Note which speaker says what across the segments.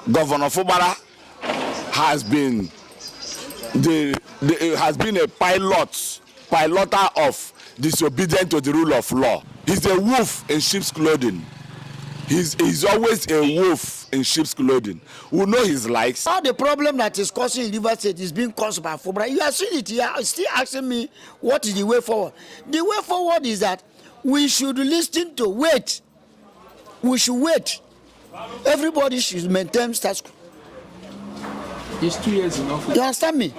Speaker 1: Governor Fubara has been a piloter of disobedience to the rule of law. He's a wolf in sheep's clothing. He's always a wolf in sheep's clothing. We know his likes.
Speaker 2: All the problem that is causing in River State is being caused by Fubara. You are seeing it here. Still asking me what is the way forward. The way forward is that we should listen to wait. We should wait. Everybody should maintain status quo.
Speaker 3: It's 2 years enough.
Speaker 2: You understand me?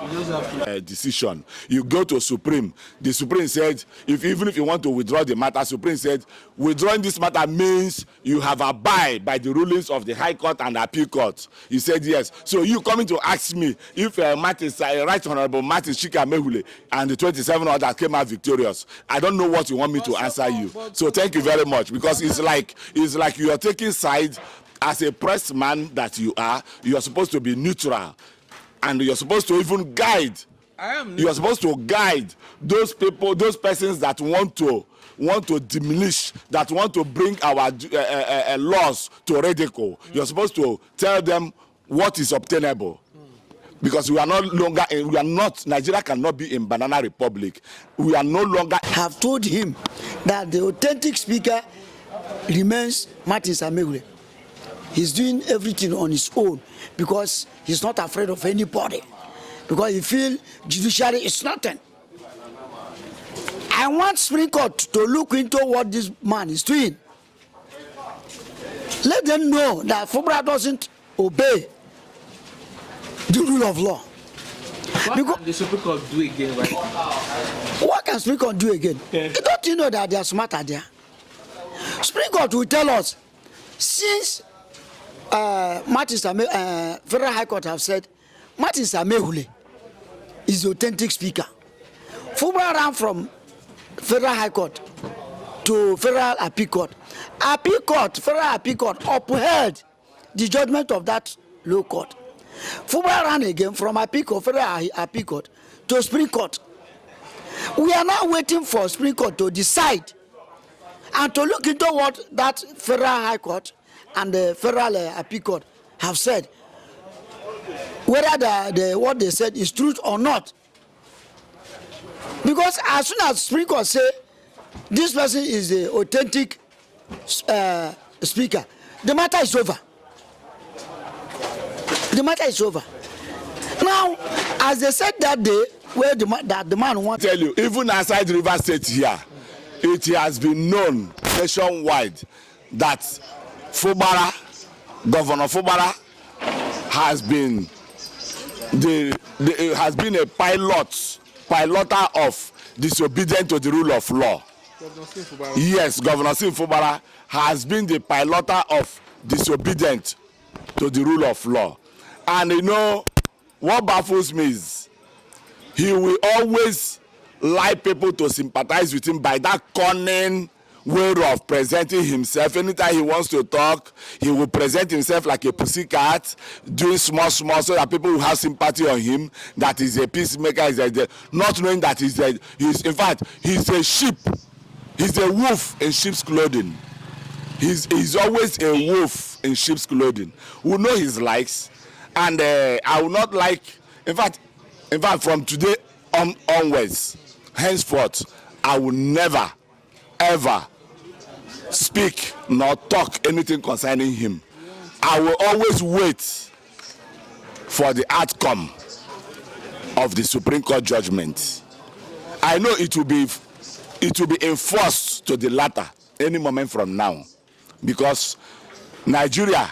Speaker 1: Decision. You go to Supreme. The Supreme said, even if you want to withdraw the matter, Supreme said, withdrawing this matter means you have abide by the rulings of the High Court and Appeal Court. He said yes. So you coming to ask me if Right Honorable Martin Chika Mehule and the 27 others came out victorious. I don't know what you want me to answer you. So thank you very much, because it's like you are taking side. As a press man that you are supposed to be neutral, and you're supposed to even guide. You are supposed to guide those people, those persons that want to diminish, that want to bring our laws to ridicule. You're supposed to tell them what is obtainable, because Nigeria cannot be in banana republic. We are no longer.
Speaker 2: Have told him that the authentic speaker remains Martin Samegule. He's doing everything on his own because he's not afraid of anybody. Because he feels judiciary is nothing. I want Supreme Court to look into what this man is doing. Let them know that Fubara doesn't obey the rule of law.
Speaker 3: What can the Supreme Court do again right now?
Speaker 2: What can Supreme Court do again? Don't you know that they are smarter there? Supreme Court will tell us, since Federal High Court have said Martin Samehule is the authentic speaker. Fubara ran from Federal High Court to Federal Appeal Court. Federal Appeal Court upheld the judgment of that low court. Fubara ran again from Federal Appeal Court to Supreme Court. We are now waiting for Supreme Court to decide and to look into what that Federal High Court and the Federal Appeal Court have said, whether what they said is truth or not. Because as soon as Supreme Court say this person is the authentic speaker, the matter is over. The matter is over. Now, as they said that day, where that the man wants.
Speaker 1: Tell you, even outside River State here, it has been known nationwide that Governor Fubara has been a piloter of disobedience to the rule of law. Yes, Governor Fubara has been the piloter of disobedience to the rule of law. And you know what baffles me is he will always like people to sympathize with him by that cunning way of presenting himself. Anytime he wants to talk, he will present himself like a pussycat, doing small, so that people will have sympathy on him, that he's a peacemaker, not knowing that he's a sheep. He's a wolf in sheep's clothing. He's always a wolf in sheep's clothing. We know his likes, and I will not like, in fact, from today onwards, henceforth, I will never, ever speak nor talk anything concerning him. I will always wait for the outcome of the Supreme Court judgment. I know it will be enforced to the latter any moment from now, because Nigeria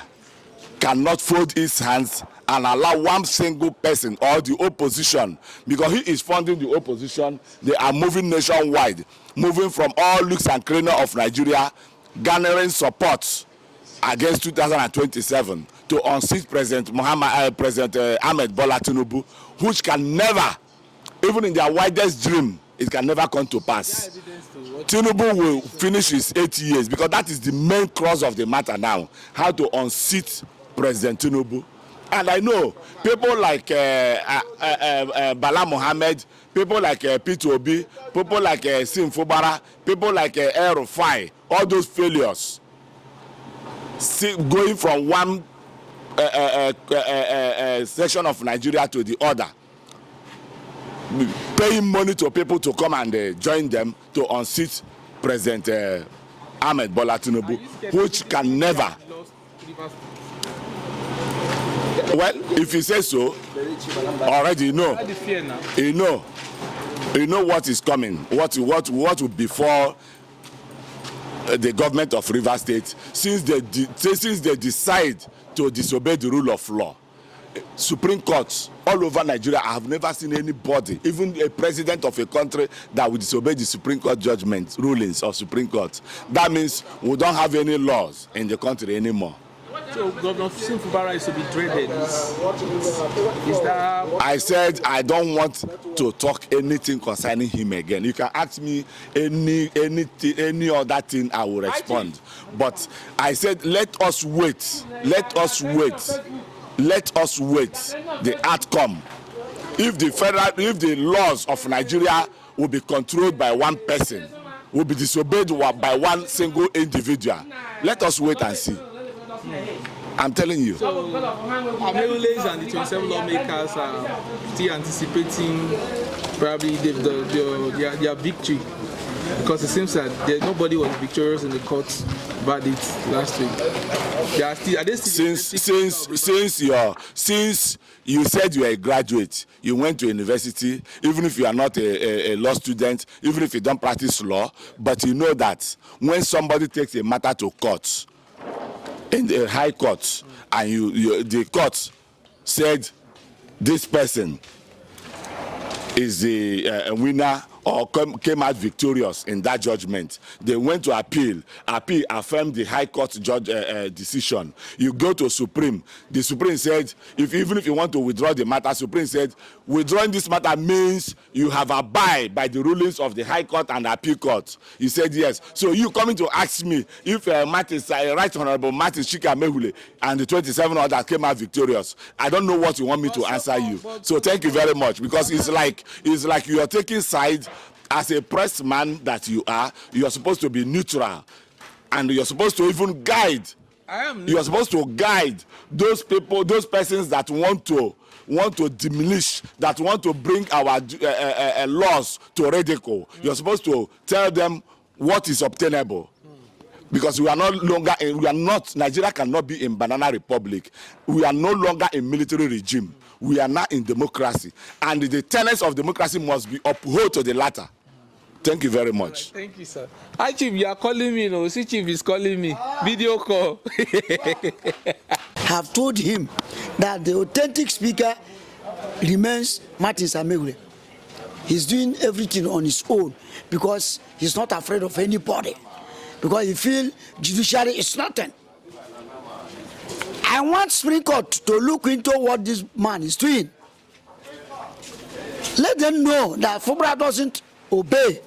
Speaker 1: cannot fold its hands and allow one single person or the opposition, because he is funding the opposition. They are moving nationwide, moving from all nooks and crannies of Nigeria, garnering support against 2027 to unseat President Ahmed Bola Tinubu, which can never, even in their widest dream, it can never come to pass. Tinubu will finish his 8 years, because that is the main cause of the matter now, how to unseat President Tinubu. And I know people like Bala Mohammed, people like Peter Obi, people like Sim Fubara, people like El Rufai, all those failures, going from one section of Nigeria to the other, paying money to people to come and join them to unseat President Ahmed Bola Tinubu, which can never. Well, if he says so, already you know what is coming, what will befall the government of Rivers State since they decide to disobey the rule of law. Supreme courts all over Nigeria, I have never seen anybody, even a president of a country, that will disobey the Supreme Court judgment rulings of Supreme Court. That means we don't have any laws in the country anymore.
Speaker 3: So Governor Fubara is to be dreaded. Is that?
Speaker 1: I said I don't want to talk anything concerning him again. You can ask me any other thing, I will respond. But I said let us wait. Let us wait. Let us wait the outcome. If the laws of Nigeria will be controlled by one person, will be disobeyed by one single individual, let us wait and see. I'm telling you.
Speaker 3: So, Amerules and the 27 lawmakers are still anticipating probably their victory, because it seems that nobody was victorious in the court verdict last week. They are still,
Speaker 1: since you said you are a graduate, you went to university, even if you are not a law student, even if you don't practice law, but you know that when somebody takes a matter to court, in the high court, and the court said this person is the winner or came out victorious in that judgment, they went to appeal affirmed the high court judge decision. You go to Supreme, the Supreme said even if you want to withdraw the matter, Supreme said withdrawing this matter means you have abide by the rulings of the high court and appeal court. He said yes. So you coming to ask me if Right Honorable Martin Chika Mehule and the 27 others came out victorious, I don't know what you want me to answer you. So thank you very much, because it's like you are taking sides. As a press man that you are supposed to be neutral, and you're supposed to even guide. You're supposed to guide those people, those persons that want to diminish, that want to bring our laws to ridicule. You're supposed to tell them what is obtainable. Because Nigeria cannot be in banana republic. We are no longer in military regime. We are now in democracy. And the tenets of democracy must be upheld to the latter. Thank you very much.
Speaker 3: Thank you, sir. Hi, Chief, you are calling me. No, see, Chief is calling me. Video call.
Speaker 2: Have told him that the authentic speaker remains Martin Samegule. He's doing everything on his own because he's not afraid of anybody. Because he feels judiciary is nothing. I want Supreme Court to look into what this man is doing. Let them know that Fubara doesn't obey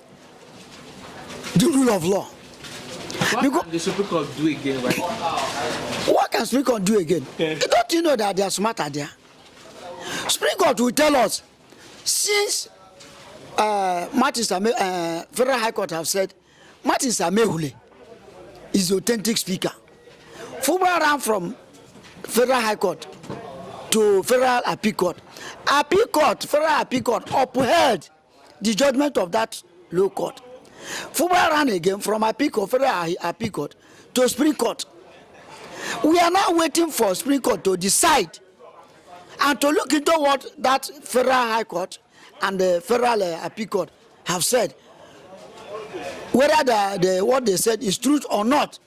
Speaker 2: the rule of law.
Speaker 3: What can the Supreme Court do again, right?
Speaker 2: What can Supreme Court do again? Don't you know that they are smarter there? Supreme Court will tell us, since Federal High Court have said Martin Samehule is the authentic speaker. Fubara ran from Federal High Court to Federal Appeal Court. Federal Appeal Court upheld the judgment of that low court. Fubara ran again from Federal Appeal Court to Supreme Court. We are now waiting for Supreme Court to decide and to look into what that Federal High Court and the Federal Appeal Court have said, whether what they said is truth or not.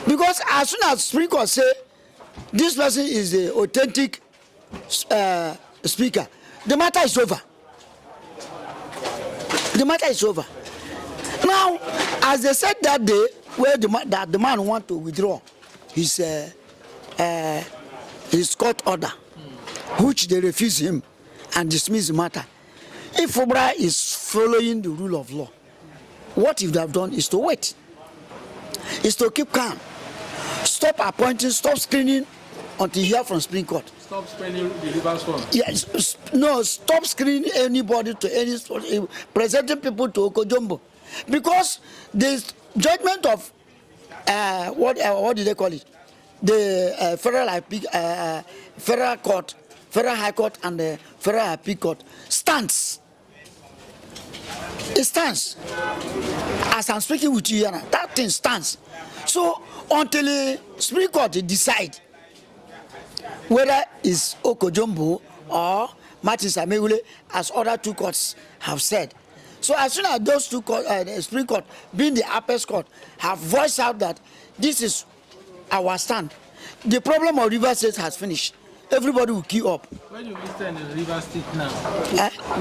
Speaker 2: Because as soon as Supreme Court say this person is the authentic speaker, the matter is over. The matter is over. Now, as they said that day, where the man want to withdraw his court order, which they refuse him and dismiss the matter. If Fubara is following the rule of law, what you have done is to wait, is to keep calm, stop appointing, stop screening until you hear from Supreme Court.
Speaker 3: Stop spending the reverse fund.
Speaker 2: Yes, no, stop screening anybody to any presenting people to Okojombo, because the judgment of what did they call it? the Federal Court, Federal High Court, and the Federal Appeal Court stands. It stands. As I'm speaking with you, that thing stands. So until the Supreme Court decide whether it's Okojombo or Martin Samehule, as other two courts have said. So as soon as those two courts, the Supreme Court, being the apex court, have voiced out that this is our stand, the problem of River State has finished. Everybody will queue up.
Speaker 3: Where do we stand in River State now?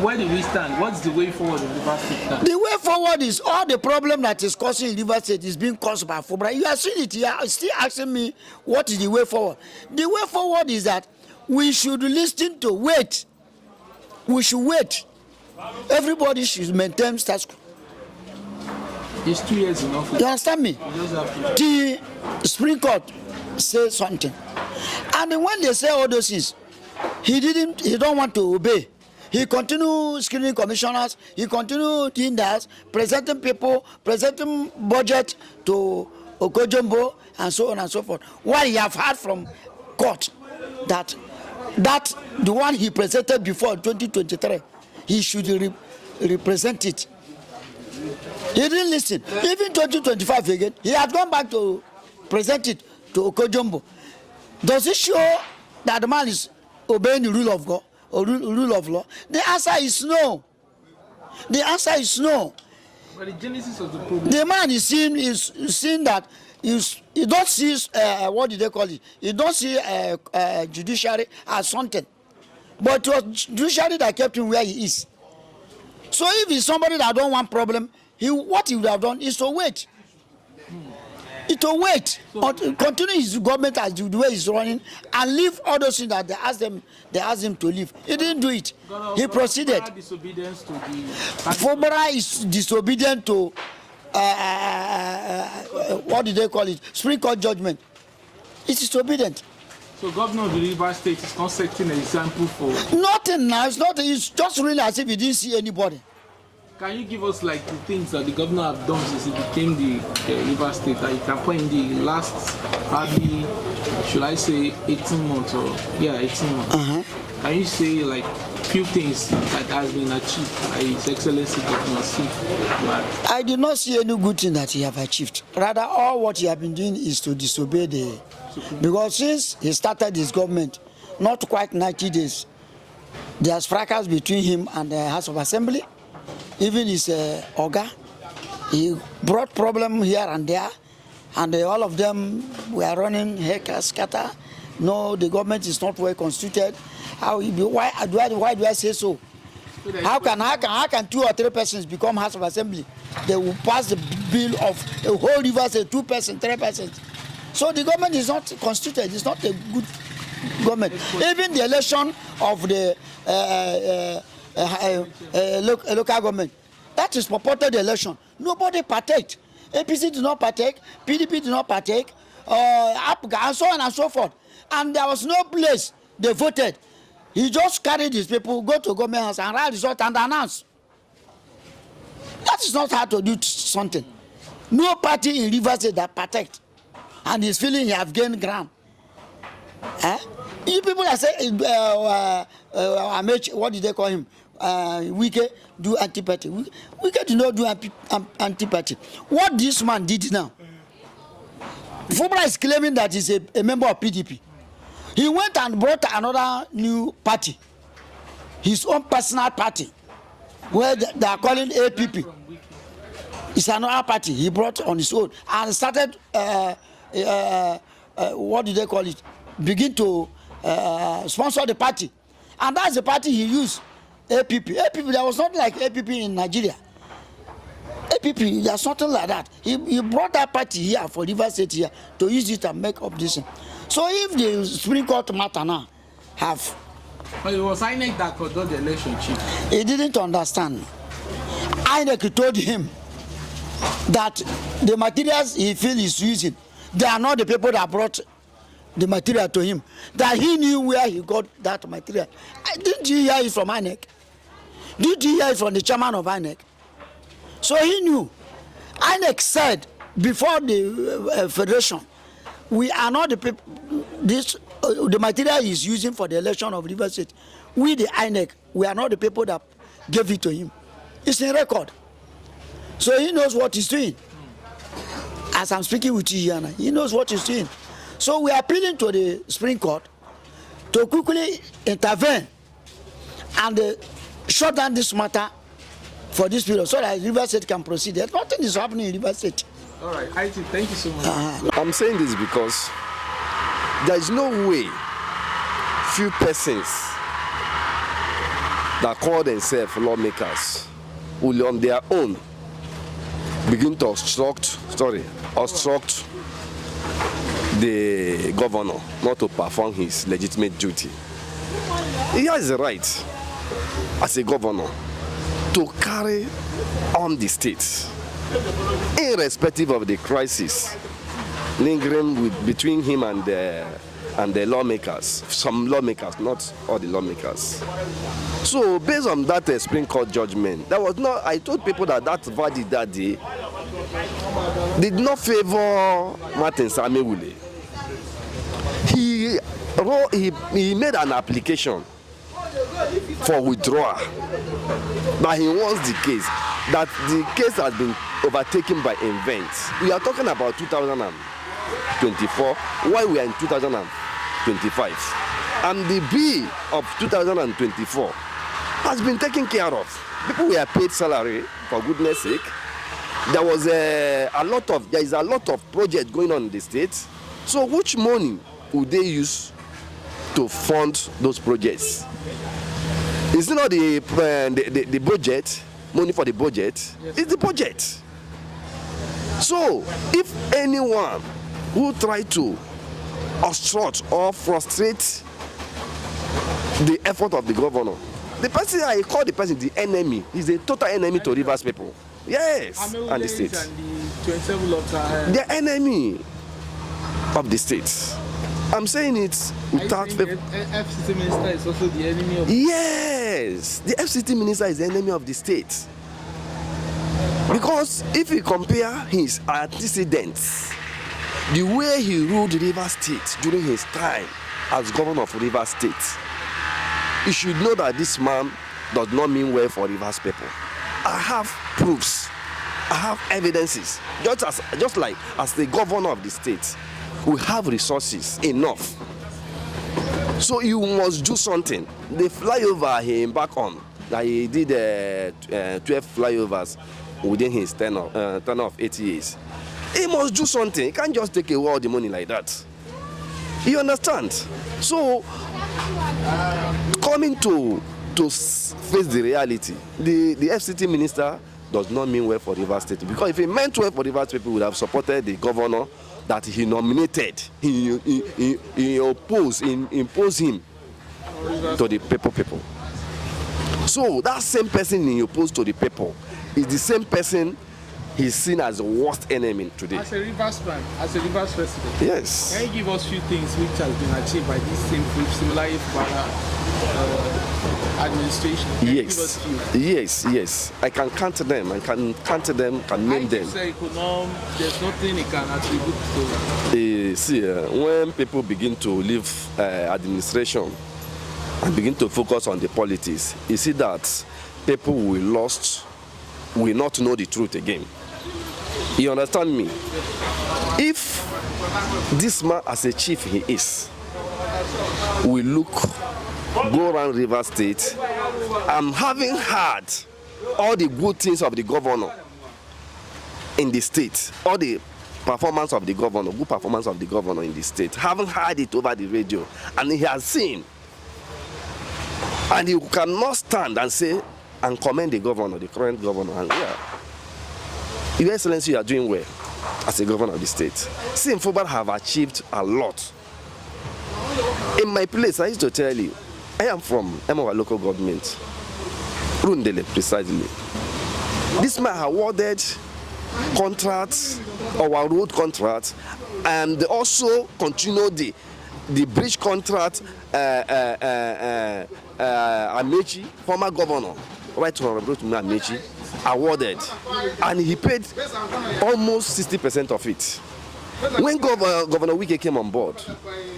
Speaker 3: Where do we stand? What's the way forward in River State now?
Speaker 2: The way forward is all the problem that is causing River State is being caused by Fubara. You are seeing it here. Still asking me what is the way forward. The way forward is that we should listen to wait. We should wait. Everybody should maintain status quo.
Speaker 3: It's 2 years in office.
Speaker 2: You understand me? The Supreme Court says something, and when they say all those things, he don't want to obey. He continue screening commissioners. He continue doing that, presenting people, presenting budget to Okojombo, and so on and so forth. While he have heard from court that the one he presented before 2023, he should represent it. He didn't listen. Even 2025 again, he had gone back to present it to Okojombo. Does it show that the man is obeying the rule of God or rule of law? The answer is no. The answer is no.
Speaker 3: But the genesis of the problem.
Speaker 2: The man is seeing that he don't see what do they call it? He don't see judiciary as something, but it was judiciary that kept him where he is. So if he's somebody that don't want problem, what he would have done is to wait. It will wait, continue his government as the way he's running, and leave all those things that they asked him to leave. He didn't do it. He proceeded.
Speaker 3: Disobedience to the
Speaker 2: Fubara is disobedient to what do they call it? Supreme Court judgment. It's disobedient.
Speaker 3: So governor of the River State is not setting an example for
Speaker 2: nothing now. It's not. It's just really as if he didn't see anybody.
Speaker 3: Can you give us like the things that the governor have done since he became the River State that you can point in the last probably, should I say 18 months or 18 months? Can you say like few things that has been achieved by His Excellency Governor C?
Speaker 2: I did not see any good thing that he have achieved. Rather, all what he have been doing is to disobey the, because since he started his government, not quite 90 days, there's fracas between him and the House of Assembly. Even his Oga, he brought problem here and there, and all of them were running heck scatter. No, the government is not well constituted. Why do I say so? How can 2 or 3 persons become House of Assembly? They will pass the bill of a whole river, say 2 persons, 3 persons. So the government is not constituted. It's not a good government. Even the election of the local government, that is purported election. Nobody partake. APC did not partake. PDP did not partake. APGA and so on and so forth. And there was no place they voted. He just carried his people, go to government house and write result and announce. That is not how to do something. No party in Rivers State that partake, and he's feeling he have gained ground. You people are saying, what did they call him? Wike do anti-party. Wike did not do anti-party. What this man did now, Fubara is claiming that he's a member of PDP. He went and brought another new party, his own personal party, where they are calling APP. It's another party he brought on his own and started, what do they call it? Begin to sponsor the party. And that's the party he used. APP, there was not like APP in Nigeria. APP, there's something like that. He brought that party here for River State here to use it and make up this. So if the Supreme Court matter now have...
Speaker 3: But it was INEC that conducted the election, Chief.
Speaker 2: He didn't understand. INEC told him that the materials he feels he's using, they are not the people that brought the material to him. That he knew where he got that material. Didn't you hear it from INEC? Did you hear it from the chairman of INEC? So he knew. INEC said before the federation, we are not the people. This the material he's using for the election of River State. We, the INEC, we are not the people that gave it to him. It's in record, so he knows what he's doing. As I'm speaking with you, Yana, he knows what he's doing. So we are appealing to the Supreme Court to quickly intervene and shut down this matter for this period so that River State can proceed. There's nothing is happening in River State.
Speaker 3: All right, IT, thank you so much.
Speaker 4: I'm saying this because there is no way few persons that call themselves lawmakers will on their own begin to obstruct the governor not to perform his legitimate duty. He has the right as a governor to carry on the state irrespective of the crisis lingering between him and the lawmakers, some lawmakers, not all the lawmakers. So based on that Supreme Court judgment, that was not, I told people that verdict that day did not favor Martin Samewule. He made an application for withdrawal, but he wants the case, that the case has been overtaken by events. We are talking about 2024, while we are in 2025. And the bill of 2024 has been taken care of. People were paid salary, for goodness sake. There is a lot of projects going on in the state. So which money would they use to fund those projects? It's not the budget, money for the budget, yes. It's the budget. So if anyone who try to obstruct or frustrate the effort of the governor, the person I call the person the enemy, is a total enemy to Rivers people. Yes, and the state. And the enemy of the state. I'm saying it without.
Speaker 3: The FCT minister is also the enemy of.
Speaker 4: Yes, the FCT minister is the enemy of the state. Because if you compare his antecedents, the way he ruled Rivers State during his time as governor of Rivers State, you should know that this man does not mean well for Rivers people. I have proofs, I have evidences. Just like as the governor of the state, we have resources enough. So you must do something. The flyover he embarked on, that he did 12 flyovers within his tenure of 8 years. He must do something. He can't just take away all the money like that. You understand? So coming to face the reality, the FCT minister does not mean well for Rivers State, because if he meant well for Rivers people, would have supported the governor that he nominated. He imposed him to the people. So that same person he opposed to the people is the same person he's seen as the worst enemy today.
Speaker 3: As a Rivers man, as a Rivers president.
Speaker 4: Yes.
Speaker 3: Can you give us a few things which has been achieved by this same similar administration? Yes. I can count them. Can name them. There's nothing he can attribute to.
Speaker 4: See, when people begin to leave administration and begin to focus on the politics, you see that people will not know the truth again. You understand me? If this man, as a chief he is, will go around Rivers State, I'm having heard all the good things of the governor in the state, all the performance of the governor, good performance of the governor in the state, haven't heard it over the radio, and he has seen, and he cannot stand and say and commend the governor, the current governor, and Your Excellency, you are doing well as a governor of the state. See, in Fubara have achieved a lot. In my place, I used to tell you, I am from Emowa local government, Rundele precisely. This man awarded contracts, our road contracts, and also continued the bridge contract. Amechi, former governor, right from Amechi, awarded, and he paid almost 60% of it. When Governor Wike came on board,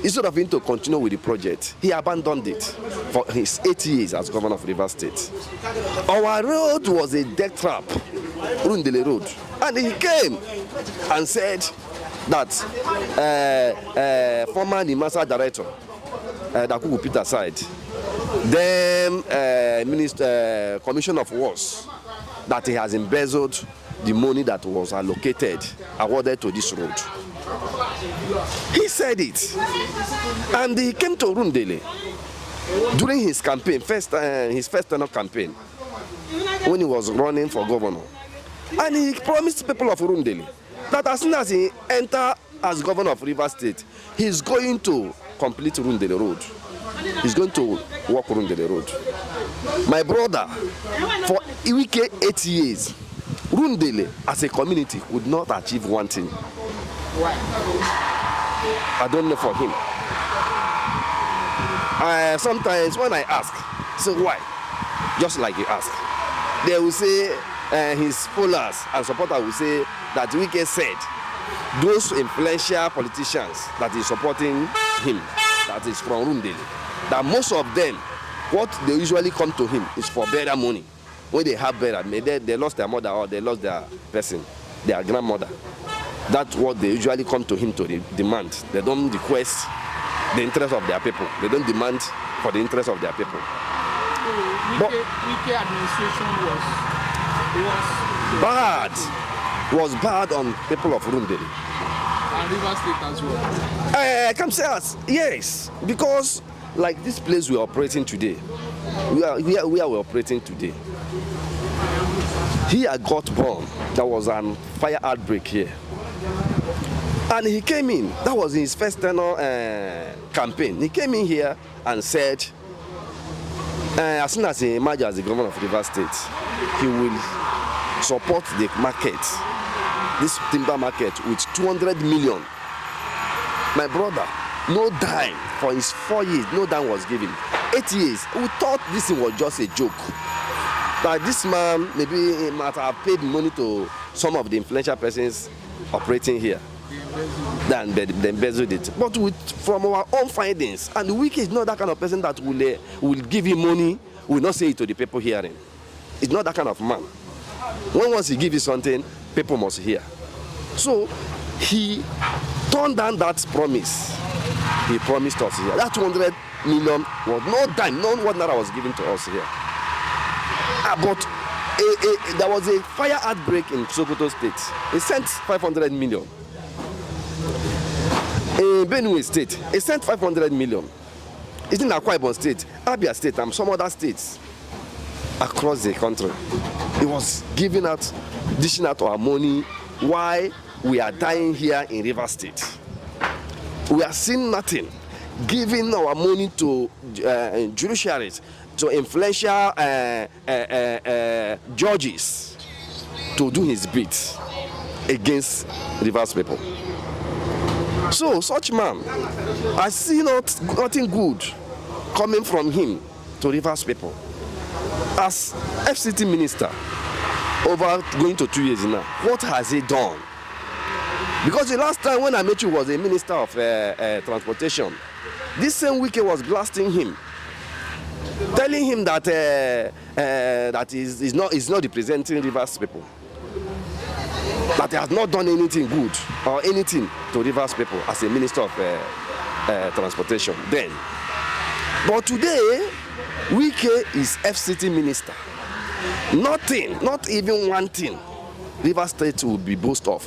Speaker 4: instead of him to continue with the project, he abandoned it for his 8 years as governor of Rivers State. Our road was a death trap, Rundele Road. And he came and said that former NIMASA director, Dakubu Peter aside, then Commissioner of Wars, that he has embezzled the money that was awarded to this road. He said it, and he came to Rundele during his campaign, his first tenure campaign, when he was running for governor, and he promised people of Rundele that as soon as he enters as governor of Rivers State, he's going to complete Rundele Road. He's going to walk Rundele Road. My brother, for Wike 8 years, Rundele as a community would not achieve one thing.
Speaker 3: Why?
Speaker 4: I don't know for him. Sometimes when I ask, so why? Just like you ask, they will say, his followers and supporters will say that Wike said those influential politicians that is supporting him, that is from Rundele, that most of them, what they usually come to him is for burial money. When they have burial, they lost their mother or they lost their person, their grandmother. That's what they usually come to him to demand. They don't request the interest of their people. They don't demand for the interest of their people.
Speaker 3: Wike administration
Speaker 4: was bad on people of Rundele.
Speaker 3: And Rivers State as well.
Speaker 4: Come say us, yes, because like this place we are operating today, we are operating today. Here got bomb. There was a fire outbreak here. And he came in, that was his first tenure campaign. He came in here and said, as soon as he emerged as the governor of Rivers State, he will support the market, this timber market, with 200 million. My brother, no dime for his 4 years, no dime was given. 8 years, we thought this was just a joke. That this man, maybe he might have paid money to some of the influential persons operating here. Then they embezzled it. But from our own findings, and Wike is not that kind of person that will give you money, will not say it to the people hearing. It's not that kind of man. Once he gives you something, people must hear. So he turned down that promise. He promised us here. That 200 million was no dime, no one naira was given to us here. But there was a fire outbreak in Sokoto State. He sent 500 million. In Benue State, he sent 500 million. It's in Akwa Ibom State, Abia State, and some other states across the country. He was giving out, dishing out our money while we are dying here in Rivers State. We are seeing nothing. Giving our money to judiciaries, to influential judges to do his bit against Rivers people. So such man, I see nothing good coming from him to Rivers people. As FCT minister, over going to 2 years now, what has he done? Because the last time when I met you was a minister of transportation. This same Wike was blasting him, telling him that that is not representing Rivers people, that he has not done anything good or anything to Rivers people as a minister of transportation then. But today, Wike is FCT minister. Nothing, not even one thing, Rivers State will be boast of.